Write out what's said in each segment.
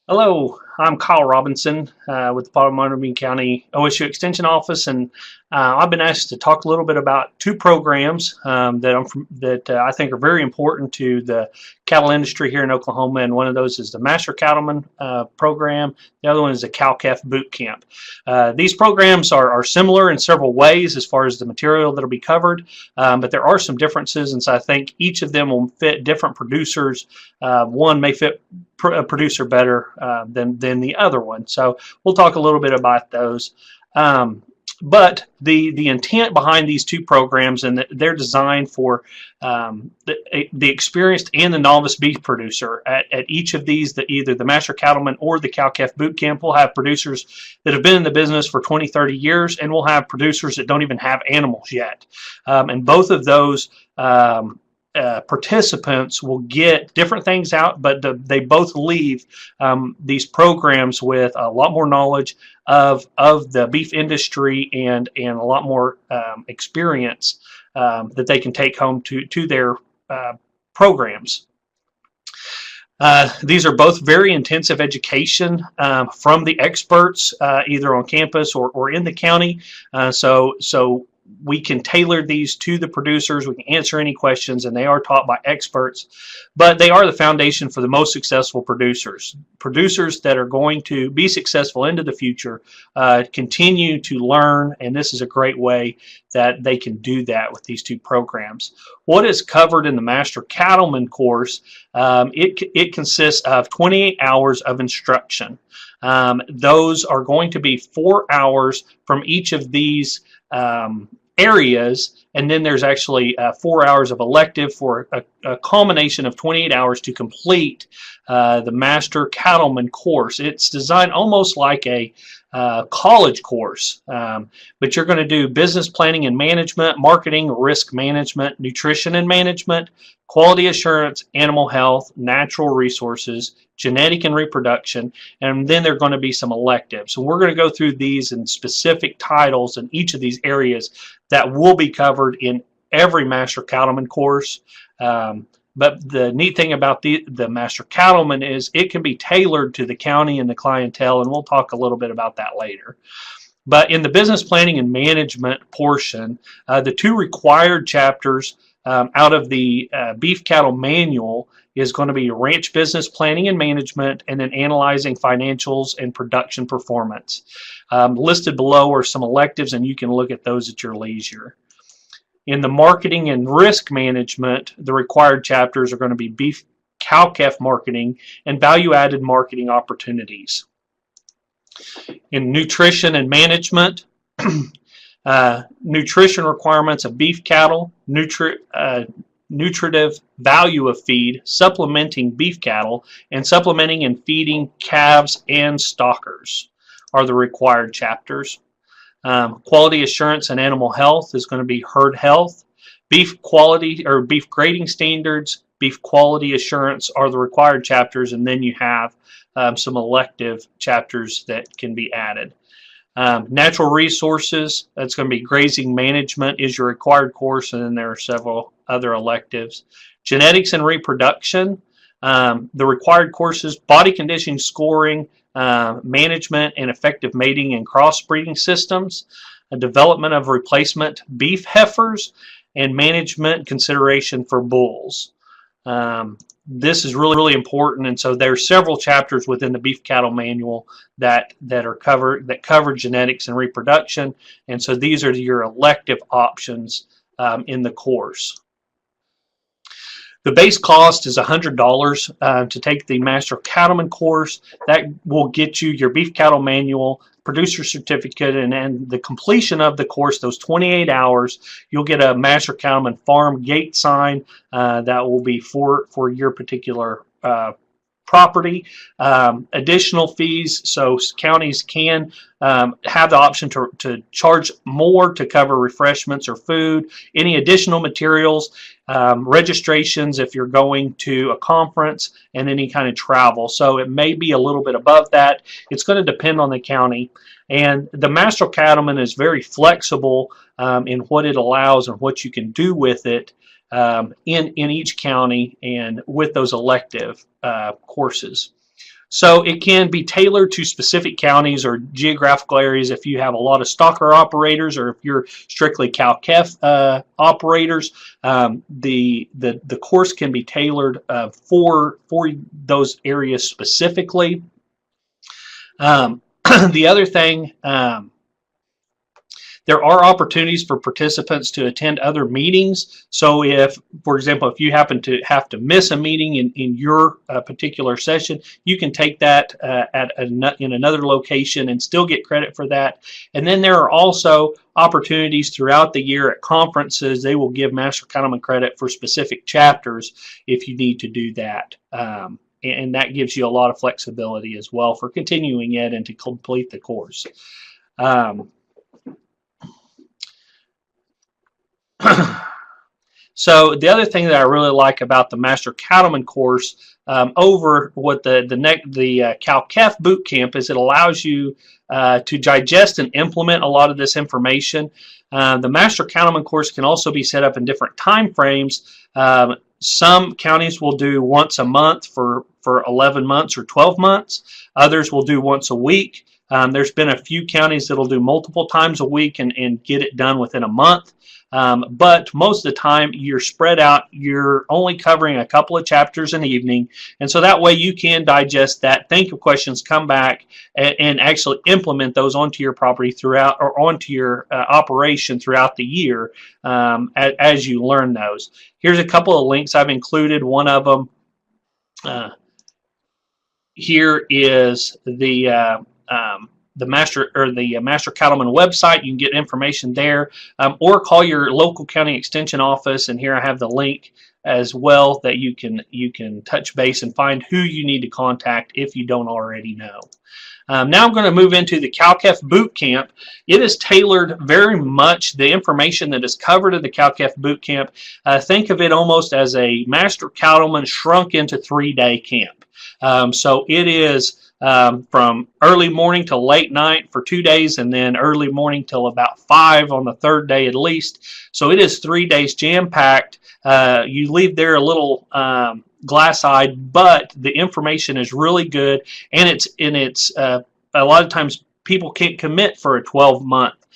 Hello, I'm Kyle Robinson with the Potawatomi County OSU Extension Office, and I've been asked to talk a little bit about two programs that I think are very important to the cattle industry here in Oklahoma. And one of those is the Master Cattlemen program. The other one is the Cow-Calf Boot Camp. These programs are similar in several ways as far as the material that will be covered, but there are some differences, and so I think each of them will fit different producers. One may fit a producer better than the other one. So we'll talk a little bit about those. But the intent behind these two programs, and they're designed for the experienced and the novice beef producer. At each of these, either the Master Cattleman or the Cow-Calf Boot Camp will have producers that have been in the business for 20, 30 years, and we'll have producers that don't even have animals yet. And both of those participants will get different things out, but they both leave these programs with a lot more knowledge of the beef industry and a lot more experience that they can take home to their programs. These are both very intensive education from the experts, either on campus or in the county. So we can tailor these to the producers. We can answer any questions, and they are taught by experts. But they are the foundation for the most successful producers. Producers that are going to be successful into the future continue to learn, and this is a great way that they can do that with these two programs. What is covered in the Master Cattleman course, it consists of 28 hours of instruction. Those are going to be 4 hours from each of these areas, and then there's actually 4 hours of elective for a culmination of 28 hours to complete the Master Cattleman course. It's designed almost like a college course, but you're going to do business planning and management, marketing, risk management, nutrition and management, quality assurance, animal health, natural resources, genetic and reproduction, and then there are going to be some electives. So we're going to go through these in specific titles in each of these areas that will be covered in every Master Cattleman course. But the neat thing about the Master Cattleman is it can be tailored to the county and the clientele, and we'll talk a little bit about that later. But in the business planning and management portion, the two required chapters out of the Beef Cattle Manual is going to be ranch business planning and management, and then analyzing financials and production performance. Listed below are some electives, and you can look at those at your leisure. In the marketing and risk management, the required chapters are going to be beef cow-calf marketing and value-added marketing opportunities. In nutrition and management, nutrition requirements of beef cattle, nutritive value of feed, supplementing beef cattle, and supplementing and feeding calves and stockers are the required chapters. Quality assurance and animal health is going to be herd health. Beef quality or beef grading standards, beef quality assurance are the required chapters, and then you have some elective chapters that can be added. Natural resources, that's going to be grazing management is your required course, and then there are several other electives. Genetics and reproduction, the required courses, body conditioning scoring, management and effective mating and crossbreeding systems, a development of replacement beef heifers, and management consideration for bulls. This is really important, and so there are several chapters within the Beef Cattle Manual that cover genetics and reproduction, and so these are your elective options in the course. The base cost is $100 to take the Master Cattleman course. That will get you your Beef Cattle Manual, producer certificate, and the completion of the course, those 28 hours, you'll get a Master Cattleman farm gate sign that will be for your particular property. Additional fees, so counties can have the option to charge more to cover refreshments or food, any additional materials, registrations if you're going to a conference, and any kind of travel. So it may be a little bit above that. It's going to depend on the county. And the Master Cattleman is very flexible in what it allows and what you can do with it in each county and with those elective courses. So it can be tailored to specific counties or geographical areas if you have a lot of stocker operators, or if you're strictly cow-calf operators. The course can be tailored for those areas specifically. The other thing, there are opportunities for participants to attend other meetings. So if, for example, if you happen to have to miss a meeting in your particular session, you can take that in another location and still get credit for that. And then there are also opportunities throughout the year at conferences. They will give Master Cattleman credit for specific chapters if you need to do that. And that gives you a lot of flexibility as well for continuing it and to complete the course. So the other thing that I really like about the Master Cattleman course over what the cow-calf boot camp is, it allows you to digest and implement a lot of this information. The Master Cattleman course can also be set up in different time frames. Some counties will do once a month for 11 months or 12 months. Others will do once a week. There's been a few counties that will do multiple times a week and get it done within a month. But most of the time you're spread out, you're only covering a couple of chapters an evening, and so that way you can digest that, think of questions, come back, and actually implement those onto your property throughout, or onto your operation throughout the year as you learn those. Here's a couple of links I've included. One of them here is the Master Cattleman website. You can get information there, or call your local county extension office. And here I have the link as well that you can touch base and find who you need to contact if you don't already know. Now I'm going to move into the cow-calf boot camp. It is tailored very much, the information that is covered in the cow-calf boot camp. Think of it almost as a Master Cattleman shrunk into 3-day camp. So it is from early morning till late night for 2 days, and then early morning till about 5 on the 3rd day at least. So it is 3 days jam-packed. You leave there a little glass-eyed, but the information is really good, and it's a lot of times people can't commit for a 12-month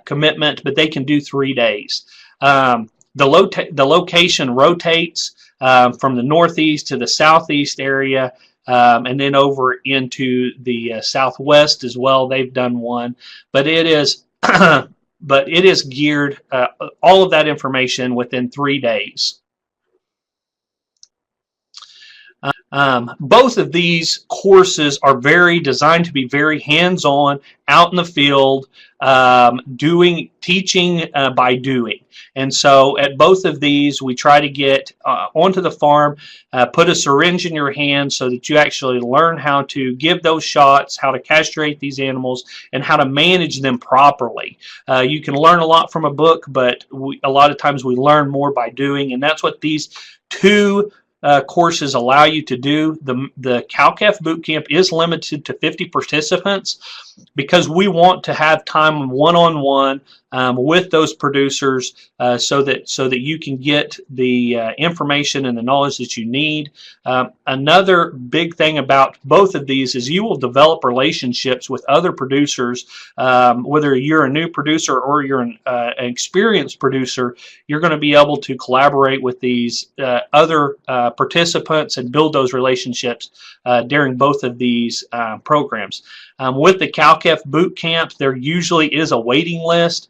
commitment, but they can do 3 days. The location rotates from the northeast to the southeast area, and then over into the southwest as well. They've done one, but it is but it is geared, all of that information within 3 days. Both of these courses are designed to be very hands-on, out in the field, teaching by doing. And so at both of these, we try to get onto the farm, put a syringe in your hand so that you actually learn how to give those shots, how to castrate these animals, and how to manage them properly. You can learn a lot from a book, but a lot of times we learn more by doing, and that's what these two courses allow you to do. The cow-calf boot camp is limited to 50 participants because we want to have time one-on-one with those producers so that you can get the information and the knowledge that you need. Another big thing about both of these is you will develop relationships with other producers. Whether you're a new producer or you're an experienced producer, you're going to be able to collaborate with these other participants and build those relationships during both of these programs. With the cow-calf boot camp, there usually is a waiting list,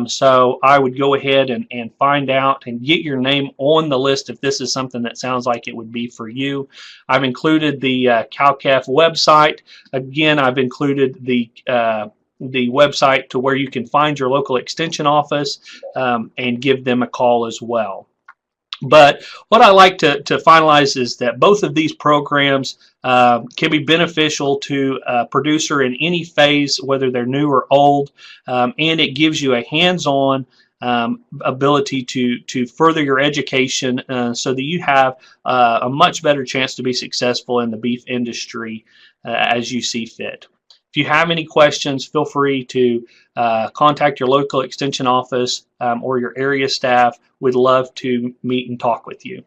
so I would go ahead and find out and get your name on the list if this is something that sounds like it would be for you. I've included the cow-calf website. Again, I've included the website to where you can find your local extension office and give them a call as well. But what I like to finalize is that both of these programs can be beneficial to a producer in any phase, whether they're new or old, and it gives you a hands-on ability to further your education so that you have a much better chance to be successful in the beef industry as you see fit. If you have any questions, feel free to contact your local extension office or your area staff. We'd love to meet and talk with you.